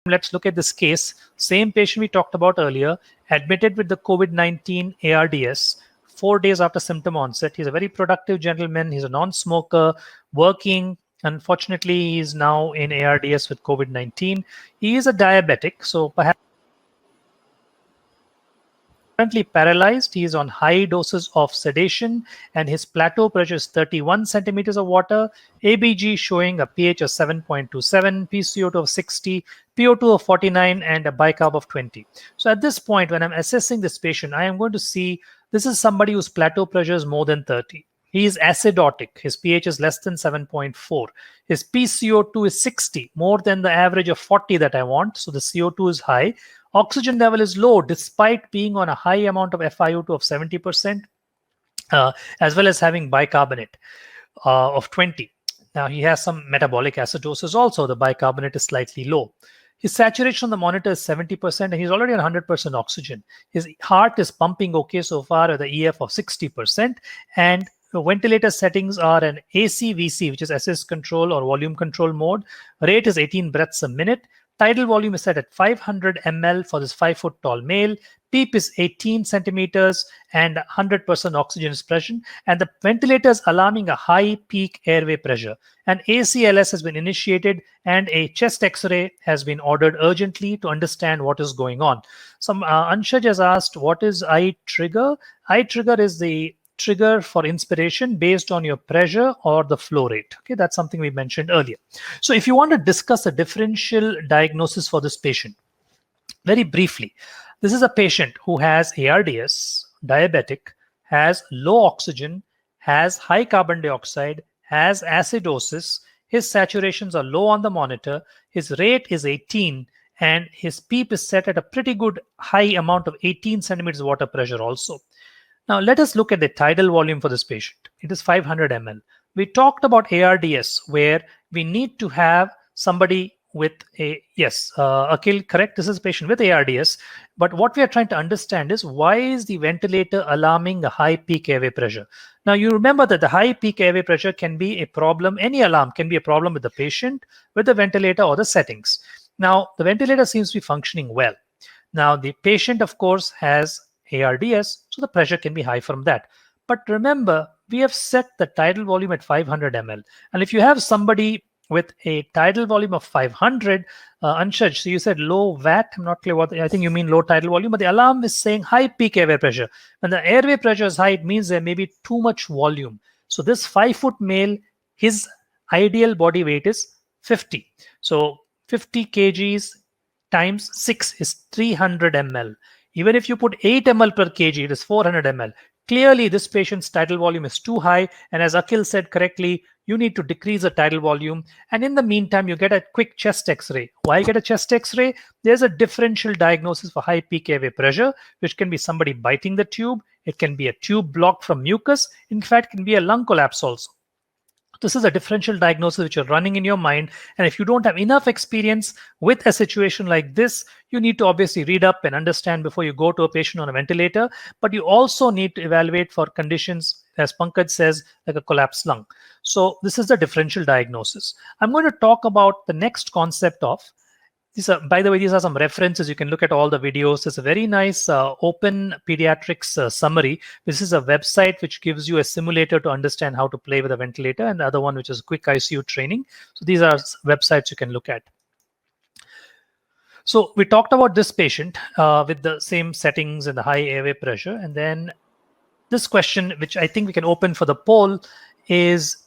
Let's look at this case. Same patient we talked about earlier, admitted with the COVID-19 ARDS 4 days after symptom onset. He's a very productive gentleman. He's a non-smoker, working. Unfortunately, he is now in ARDS with COVID-19. He is a diabetic, so perhaps currently paralyzed. He is on high doses of sedation, and his plateau pressure is 31 centimeters of water. ABG showing a pH of 7.27, PCO2 of 60, PO2 of 49, and a bicarb of 20. So at this point, when I'm assessing this patient, I am going to see this is somebody whose plateau pressure is more than 30. He is acidotic. His pH is less than 7.4. His PCO2 is 60, more than the average of 40 that I want. So the CO2 is high. Oxygen level is low despite being on a high amount of FiO2 of 70%, as well as having bicarbonate of 20. Now he has some metabolic acidosis also. The bicarbonate is slightly low. His saturation on the monitor is 70%, and he's already on 100% oxygen. His heart is pumping okay so far with the EF of 60%, and the ventilator settings are an AC-VC, which is assist control or volume control mode. Rate is 18 breaths a minute. Tidal volume is set at 500 ml for this 5 foot tall male. PEEP is 18 centimeters and 100% oxygen is present. And the ventilator is alarming a high peak airway pressure. An ACLS has been initiated and a chest X-ray has been ordered urgently to understand what is going on. Some Anshaj has asked, what is eye trigger? Eye trigger is the trigger for inspiration based on your pressure or the flow rate. Okay, that's something we mentioned earlier. So if you want to discuss a differential diagnosis for this patient, very briefly, this is a patient who has ARDS, diabetic, has low oxygen, has high carbon dioxide, has acidosis. His saturations are low on the monitor. His rate is 18, and his PEEP is set at a pretty good high amount of 18 centimeters water pressure also. Now, let us look at the tidal volume for this patient. It is 500 ml. We talked about ARDS, where we need to have somebody with a, yes, Akhil, correct, this is a patient with ARDS. But what we are trying to understand is, why is the ventilator alarming a high peak airway pressure? Now, you remember that the high peak airway pressure can be a problem, any alarm can be a problem with the patient, with the ventilator, or the settings. Now, the ventilator seems to be functioning well. Now, the patient, of course, has ARDS, so the pressure can be high from that. But remember, we have set the tidal volume at 500 ml. And if you have somebody with a tidal volume of 500, Anshaj, so you said low VAT, I'm not clear what, I think you mean low tidal volume, but the alarm is saying high peak airway pressure. When the airway pressure is high, it means there may be too much volume. So this 5 foot male, his ideal body weight is 50. So 50 kgs times 6 is 300 ml. Even if you put 8 ml per kg, it is 400 ml. Clearly, this patient's tidal volume is too high. And as Akhil said correctly, you need to decrease the tidal volume. And in the meantime, you get a quick chest X-ray. Why get a chest X-ray? There's a differential diagnosis for high peak airway pressure, which can be somebody biting the tube. It can be a tube blocked from mucus. In fact, it can be a lung collapse also. This is a differential diagnosis which you're running in your mind. And if you don't have enough experience with a situation like this, you need to obviously read up and understand before you go to a patient on a ventilator. But you also need to evaluate for conditions, as Pankaj says, like a collapsed lung. So this is the differential diagnosis. I'm going to talk about the next concept of, by the way, these are some references. You can look at all the videos. It's a very nice open pediatrics summary. This is a website which gives you a simulator to understand how to play with a ventilator, and the other one which is quick ICU training. So these are websites you can look at. So we talked about this patient with the same settings and the high airway pressure. And then this question, which I think we can open for the poll, is,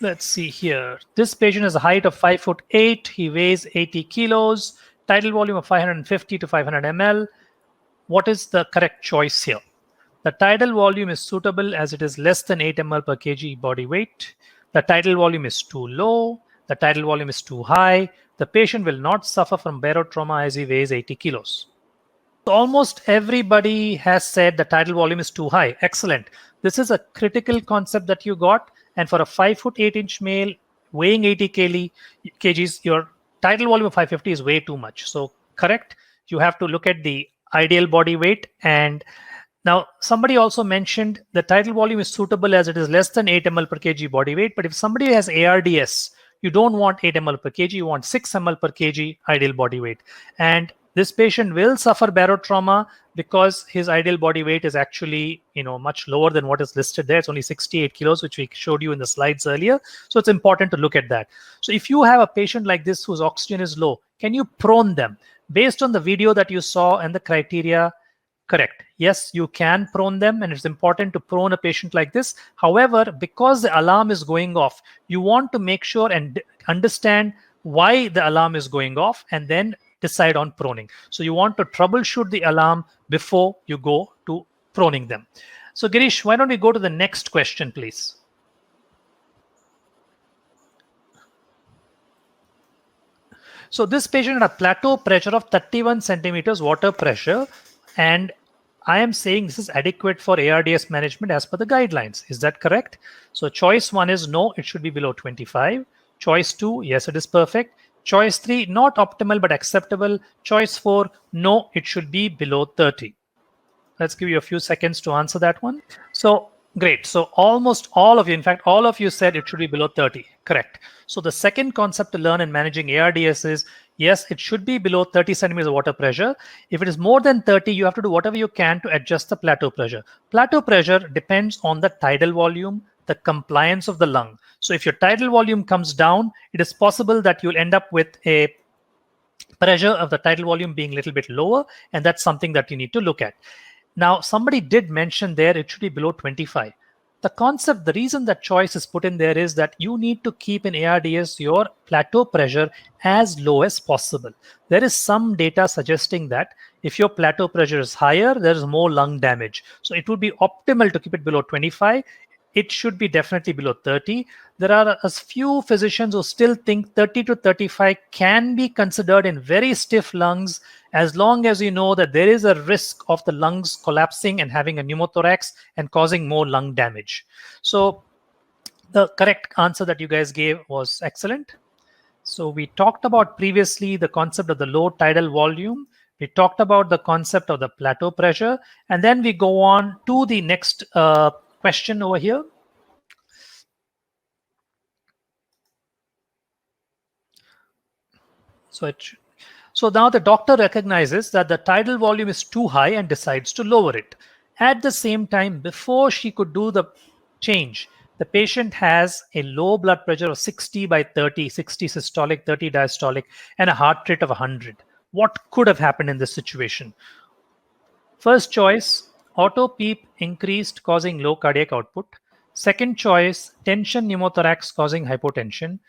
let's see here. This patient has a height of 5'8". He weighs 80 kilos, tidal volume of 550 to 500 ml. What is the correct choice here? The tidal volume is suitable as it is less than 8 ml per kg body weight. The tidal volume is too low. The tidal volume is too high. The patient will not suffer from barotrauma as he weighs 80 kilos. So almost everybody has said the tidal volume is too high. Excellent. This is a critical concept that you got. And for a 5'8" male weighing 80 kgs, your tidal volume of 550 is way too much. So correct, you have to look at the ideal body weight. And now somebody also mentioned the tidal volume is suitable as it is less than 8 ml per kg body weight. But if somebody has ARDS, You don't want 8 ml per kg, you want 6 ml per kg ideal body weight. And this patient will suffer barotrauma because his ideal body weight is actually, much lower than what is listed there. It's only 68 kilos, which we showed you in the slides earlier. So it's important to look at that. So if you have a patient like this whose oxygen is low, can you prone them? Based on the video that you saw and the criteria, correct. Yes, you can prone them, and it's important to prone a patient like this. However, because the alarm is going off, you want to make sure and understand why the alarm is going off and then decide on proning. So you want to troubleshoot the alarm before you go to proning them. So Girish, why don't we go to the next question, please? So this patient had a plateau pressure of 31 centimeters water pressure, and I am saying this is adequate for ARDS management as per the guidelines. Is that correct? So choice 1 is no, it should be below 25. Choice 2, yes, it is perfect. Choice 3, not optimal but acceptable. Choice 4, no, it should be below 30. Let's give you a few seconds to answer that one. So great. So almost all of you, in fact, all of you said it should be below 30. Correct. So the second concept to learn in managing ARDS is, yes, it should be below 30 centimeters of water pressure. If it is more than 30, you have to do whatever you can to adjust the plateau pressure. Plateau pressure depends on the tidal volume, the compliance of the lung. So if your tidal volume comes down, it is possible that you'll end up with a pressure of the tidal volume being a little bit lower, and that's something that you need to look at. Now, somebody did mention there it should be below 25. The concept, the reason that choice is put in there is that you need to keep in ARDS your plateau pressure as low as possible. There is some data suggesting that if your plateau pressure is higher, there is more lung damage. So it would be optimal to keep it below 25. It should be definitely below 30. There are a few physicians who still think 30 to 35 can be considered in very stiff lungs, as long as you know that there is a risk of the lungs collapsing and having a pneumothorax and causing more lung damage. So the correct answer that you guys gave was excellent. So we talked about previously the concept of the low tidal volume. We talked about the concept of the plateau pressure, and then we go on to the next question over here. So now the doctor recognizes that the tidal volume is too high and decides to lower it. At the same time, before she could do the change, the patient has a low blood pressure of 60 by 30, 60 systolic, 30 diastolic, and a heart rate of 100. What could have happened in this situation? First choice, auto PEEP increased, causing low cardiac output. Second choice, tension pneumothorax causing hypotension.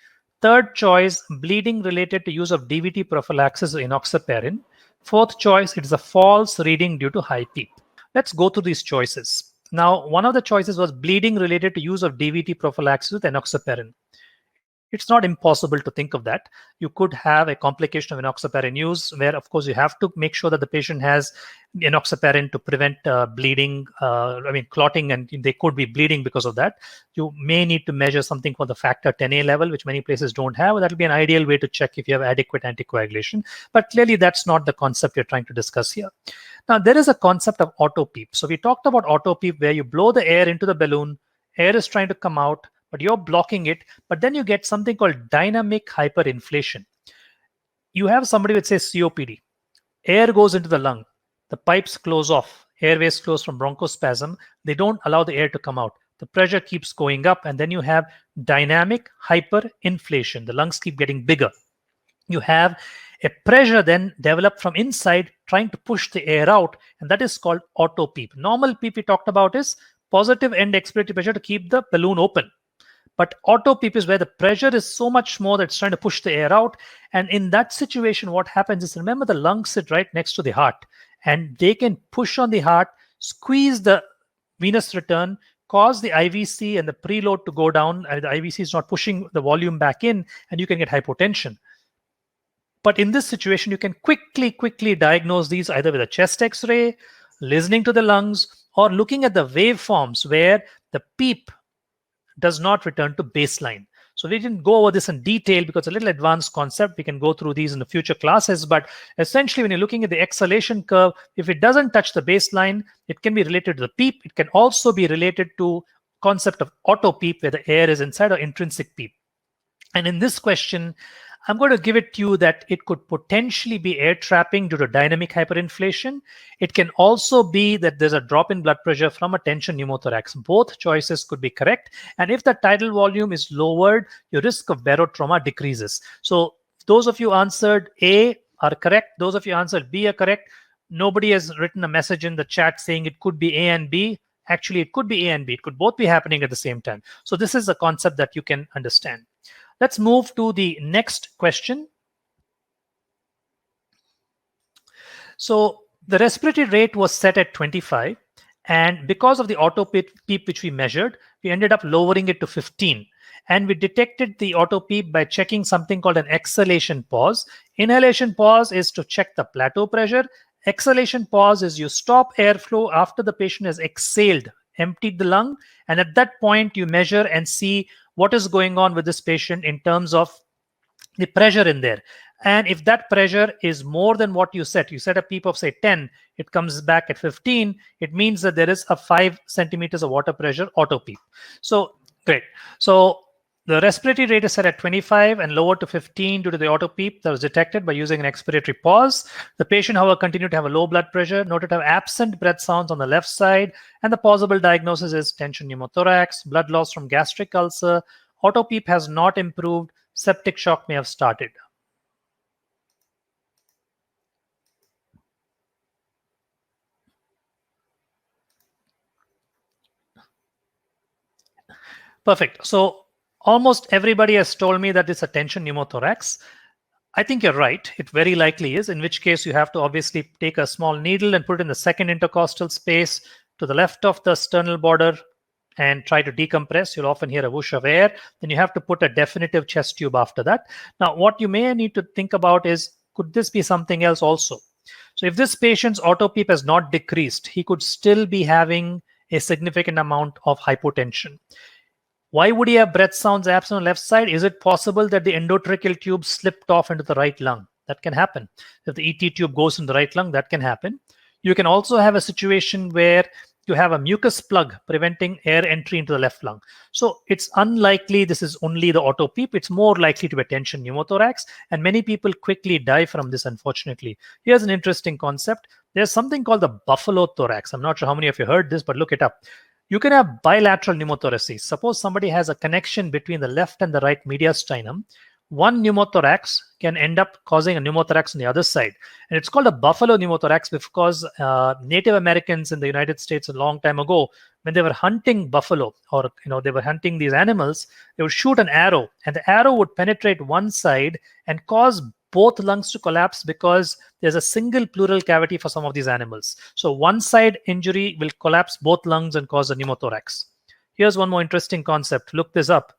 Third choice, bleeding related to use of DVT prophylaxis of enoxaparin. Fourth choice, it is a false reading due to high PEEP. Let's go through these choices. Now, one of the choices was bleeding related to use of DVT prophylaxis with enoxaparin. It's not impossible to think of that. You could have a complication of enoxaparin use where, of course, you have to make sure that the patient has enoxaparin to prevent bleeding, clotting, and they could be bleeding because of that. You may need to measure something for the factor 10A level, which many places don't have. That will be an ideal way to check if you have adequate anticoagulation. But clearly, that's not the concept we're trying to discuss here. Now, there is a concept of auto PEEP. So we talked about auto PEEP where you blow the air into the balloon, air is trying to come out, but you're blocking it. But then you get something called dynamic hyperinflation. You have somebody with, say, COPD. Air goes into the lung. The pipes close off. Airways close from bronchospasm. They don't allow the air to come out. The pressure keeps going up. And then you have dynamic hyperinflation. The lungs keep getting bigger. You have a pressure then developed from inside trying to push the air out. And that is called auto PEEP. Normal PEEP we talked about is positive end expiratory pressure to keep the balloon open. But auto PEEP is where the pressure is so much more that it's trying to push the air out. And in that situation, what happens is, remember, the lungs sit right next to the heart, and they can push on the heart, squeeze the venous return, cause the IVC and the preload to go down. The IVC is not pushing the volume back in, and you can get hypotension. But in this situation, you can quickly diagnose these either with a chest X-ray, listening to the lungs, or looking at the waveforms where the PEEP does not return to baseline. So we didn't go over this in detail because it's a little advanced concept. We can go through these in the future classes. But essentially, when you're looking at the exhalation curve, if it doesn't touch the baseline, it can be related to the PEEP. It can also be related to concept of auto PEEP, where the air is inside, or intrinsic PEEP. And in this question, I'm going to give it to you that it could potentially be air trapping due to dynamic hyperinflation. It can also be that there's a drop in blood pressure from a tension pneumothorax. Both choices could be correct. And if the tidal volume is lowered, your risk of barotrauma decreases. So those of you answered A are correct. Those of you answered B are correct. Nobody has written a message in the chat saying it could be A and B. Actually, it could be A and B. It could both be happening at the same time. So this is a concept that you can understand. Let's move to the next question. So the respiratory rate was set at 25. And because of the auto peep which we measured, we ended up lowering it to 15. And we detected the auto peep by checking something called an exhalation pause. Inhalation pause is to check the plateau pressure. Exhalation pause is you stop airflow after the patient has exhaled, emptied the lung. And at that point, you measure and see what is going on with this patient in terms of the pressure in there. And if that pressure is more than what you set a peep of say 10, it comes back at 15, it means that there is a 5 centimeters of water pressure auto peep. So great. So the respiratory rate is set at 25 and lowered to 15 due to the auto peep that was detected by using an expiratory pause. The patient, however, continued to have a low blood pressure, noted to have absent breath sounds on the left side, and the possible diagnosis is tension pneumothorax, blood loss from gastric ulcer. Auto peep has not improved. Septic shock may have started. Perfect. So almost everybody has told me that it's a tension pneumothorax. I think you're right. It very likely is, in which case you have to obviously take a small needle and put it in the second intercostal space to the left of the sternal border and try to decompress. You'll often hear a whoosh of air. Then you have to put a definitive chest tube after that. Now, what you may need to think about is, could this be something else also? So if this patient's auto peep has not decreased, he could still be having a significant amount of hypotension. Why would he have breath sounds absent on the left side? Is it possible that the endotracheal tube slipped off into the right lung? That can happen. If the ET tube goes in the right lung, that can happen. You can also have a situation where you have a mucus plug preventing air entry into the left lung. So it's unlikely this is only the auto peep. It's more likely to be tension pneumothorax. And many people quickly die from this, unfortunately. Here's an interesting concept. There's something called the buffalo thorax. I'm not sure how many of you heard this, but look it up. You can have bilateral pneumothoraces. Suppose somebody has a connection between the left and the right mediastinum. One pneumothorax can end up causing a pneumothorax on the other side. And it's called a buffalo pneumothorax because Native Americans in the United States a long time ago, when they were hunting buffalo or they were hunting these animals, they would shoot an arrow and the arrow would penetrate one side and cause both lungs to collapse because there's a single pleural cavity for some of these animals. So one side injury will collapse both lungs and cause a pneumothorax. Here's one more interesting concept. Look this up.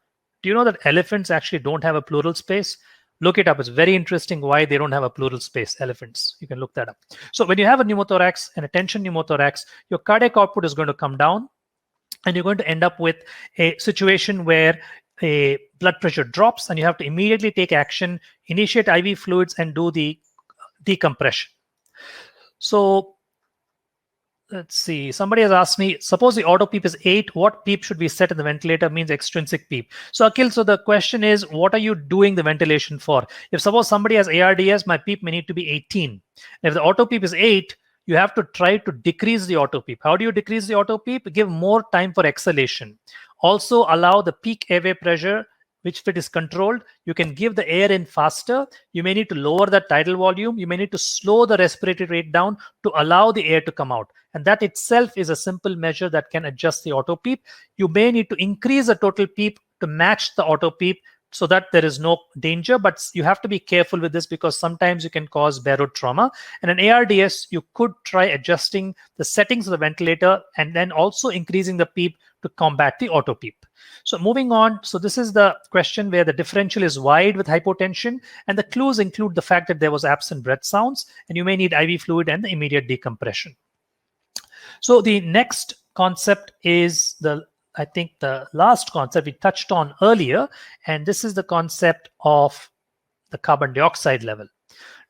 Do you know that elephants actually don't have a pleural space? Look it up. It's very interesting why they don't have a pleural space, elephants. You can look that up. So when you have a pneumothorax and a tension pneumothorax, your cardiac output is going to come down and you're going to end up with a situation where a blood pressure drops and you have to immediately take action, initiate IV fluids and do the decompression. So let's see. Somebody has asked me, suppose the auto peep is 8, what peep should we set in the ventilator? Means extrinsic peep. So Akhil, so the question is, what are you doing the ventilation for? If suppose somebody has ARDS, my peep may need to be 18. If the auto peep is 8, you have to try to decrease the auto peep. How do you decrease the auto peep? Give more time for exhalation. Also allow the peak airway pressure, which if it is controlled, you can give the air in faster. You may need to lower the tidal volume. You may need to slow the respiratory rate down to allow the air to come out. And that itself is a simple measure that can adjust the auto peep. You may need to increase the total peep to match the auto peep so that there is no danger, but you have to be careful with this because sometimes you can cause barotrauma. And in ARDS, you could try adjusting the settings of the ventilator and then also increasing the peep to combat the auto peep. So moving on, so this is the question where the differential is wide with hypotension and the clues include the fact that there was absent breath sounds and you may need IV fluid and the immediate decompression. So the next concept is I think the last concept we touched on earlier, and this is the concept of the carbon dioxide level.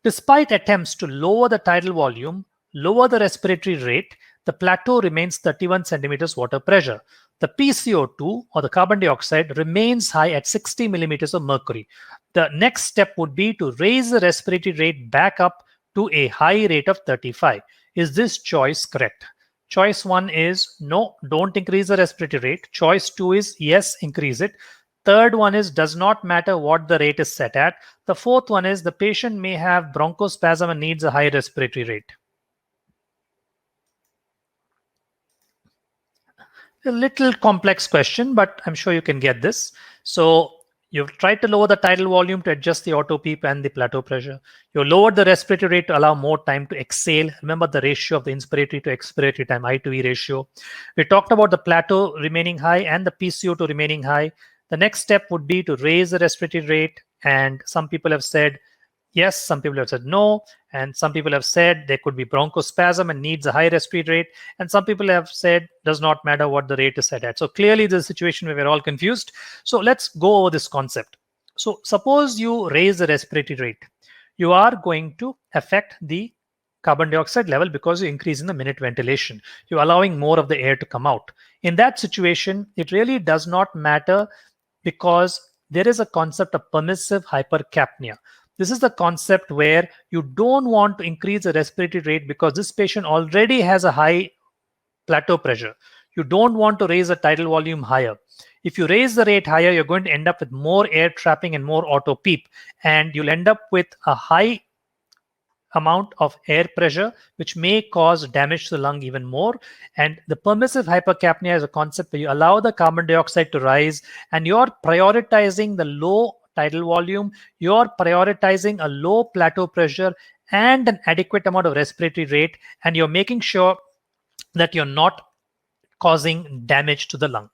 Despite attempts to lower the tidal volume, lower the respiratory rate, the plateau remains 31 centimeters water pressure. the PCO2 or the carbon dioxide remains high at 60 millimeters of mercury. The next step would be to raise the respiratory rate back up to a high rate of 35. Is this choice correct? Choice 1 is no, don't increase the respiratory rate. Choice 2 is yes, increase it. Third one is does not matter what the rate is set at. The fourth one is the patient may have bronchospasm and needs a high respiratory rate. A little complex question, but I'm sure you can get this. So you've tried to lower the tidal volume to adjust the auto PEEP and the plateau pressure. You lowered the respiratory rate to allow more time to exhale. Remember the ratio of the inspiratory to expiratory time, I to E ratio. We talked about the plateau remaining high and the PCO2 remaining high. The next step would be to raise the respiratory rate. And some people have said yes, some people have said no, and some people have said there could be bronchospasm and needs a high respiratory rate, and some people have said does not matter what the rate is set at. So clearly there's a situation where we're all confused. So let's go over this concept. So suppose you raise the respiratory rate. You are going to affect the carbon dioxide level because you're increasing the minute ventilation. You're allowing more of the air to come out. In that situation, it really does not matter because there is a concept of permissive hypercapnia. This is the concept where you don't want to increase the respiratory rate because this patient already has a high plateau pressure. You don't want to raise the tidal volume higher. If you raise the rate higher, you're going to end up with more air trapping and more auto PEEP, and you'll end up with a high amount of air pressure, which may cause damage to the lung even more. And the permissive hypercapnia is a concept where you allow the carbon dioxide to rise and you're prioritizing the low tidal volume, you're prioritizing a low plateau pressure and an adequate amount of respiratory rate, and you're making sure that you're not causing damage to the lung.